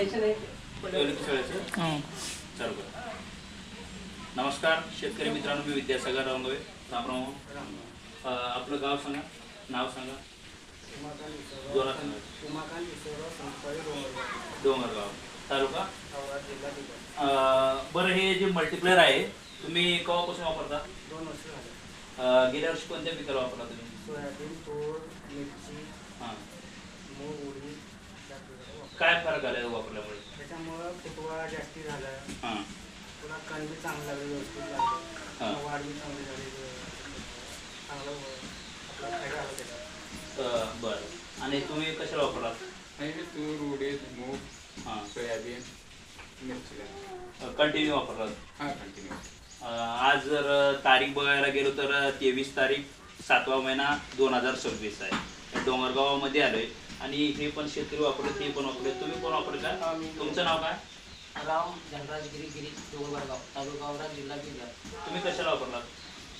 चालू कर. नमस्कार शेतकरी मित्रांनो, मी विद्यासागर रांगवे. रामराम. आपलं गाव सांगा, नाव सांगा. जोरात सांगा. डोंगरगाव तालुका. बरं, हे जे मल्टीप्लेअर आहे तुम्ही केव्हापासून वापरता? 2 वर्ष झाले. गेल्या वर्षी कोणत्या पिकाला वापरला तुम्ही? सोयाबीन, तूर, मिरची, हां. मूग, उडीद. काय फरक आला वापरल्यामुळे? त्याच्यामुळं फुटवा जास्ती झाला. हां. पुन्हा कण बी चांगलं लागलं, व्यवस्थित लागलं. वाढ बी चांगली झाली. चांगलं आपला फायदा आला त्याचा. बरं. आणि तुम्ही कशाला वापरलात? तूर, उडीद, मूग, हां, सोयाबीन, मिरची कंटिन्यू वापरलात? हां, कंटिन्यू. आज जर तारीख बघायला गेलो तर 23 तारीख 7वा महिना 2026 आहे. डोंगरगावामध्ये आलोय आणि हे पण शेतकरी वापरले, ते पण वापरले. तुम्ही पण वापरले का? तुमचं नाव काय? राम धनराज गिरी डोंगरगाव, तालुका औरा, जिल्हा बिदर. तुम्ही कशाला वापरलात?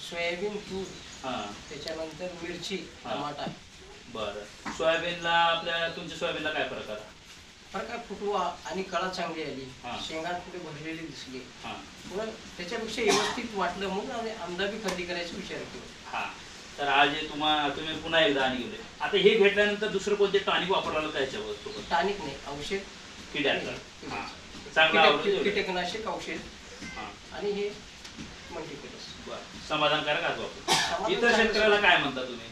सोयाबीन, तूर, हां, त्याच्यानंतर मिरची, टमाटा. बरं. सोयाबीनला आपल्या तुमच्या सोयाबीनला काय फरक आला? फरक काय, फुटवा आणि कळा चांगली आली. हां. शेंगा कुठे भरलेली दिसली. हां पुन्हा त्याच्यापेक्षा व्यवस्थित वाटलं म्हणून आणि आमदा बी खरेदी करायचा विचार केला. हां. तर आज हे तुम्ही पुन्हा एकदा आणि गेले. आता हे घेतल्यानंतर दुसरं कोणते टॉनिक वापरला त्याच्यावर सोबत? टॉनिक नाही, औषध. किड्याचं. हां, चांगलं आवडलं. कीटकनाशक औषध हां, आणि हे मल्टीप्लेस. बरं. समाधानकारक आज वापर. इतर शेतकऱ्याला काय म्हणता तुम्ही?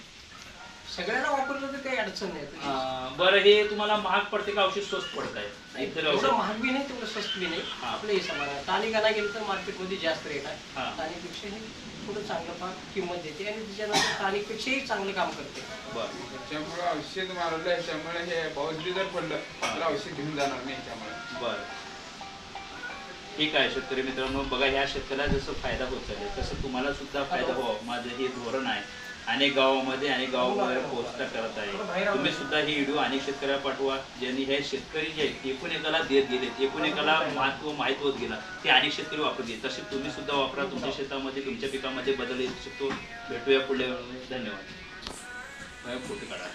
सगळ्यांना वापरलं तर काही अडचण नाही. बरं, हे तुम्हाला महाग पडते का औषध स्वस्त पडत आहे? इतर एवढं औषध महाग बी नाही, तेवढं स्वस्त बी नाही. हां. आपलं हे समाधान. टॉनिक आणायला गेलं तर मार्केटमध्ये जास्त रेट आहे. हां. टॉनिकपेक्षा हे थोडं चांगलं फार किंमत देते आणि त्याच्यानंतर टॉनिकपेक्षाही चांगलं काम करते. बरं. त्याच्यामुळे औषध मारलं, ह्याच्यामुळे हे पाऊस बी जर पडलं तर औषध घेऊन जाणार नाही ह्याच्यामुळे. बरं, ठीक आहे. शेतकरी मित्रांनो, बघा, ह्या शेतकऱ्याला जसं फायदा होत चालेल तसं तुम्हाला सुद्धा फायदा व्हावा, माझं हे धोरण आहे. अनेक गावामध्ये अनेक गावामध्ये पोहोचता करत आहे. तुम्ही सुद्धा ही व्हिडिओ अनेक शेतकऱ्याला पाठवा, ज्यांनी हे शेतकरी जे आहेत एकूण एकाला देत गेलेत, एकूण एकाला माहित होत गेला, ते अनेक शेतकरी वापरले. तसे तुम्ही सुद्धा वापरा. तुमच्या शेतामध्ये, तुमच्या पिकामध्ये बदल येऊ शकतो. भेटूया पुढल्या वेळेमध्ये. धन्यवाद. फोटो काढा.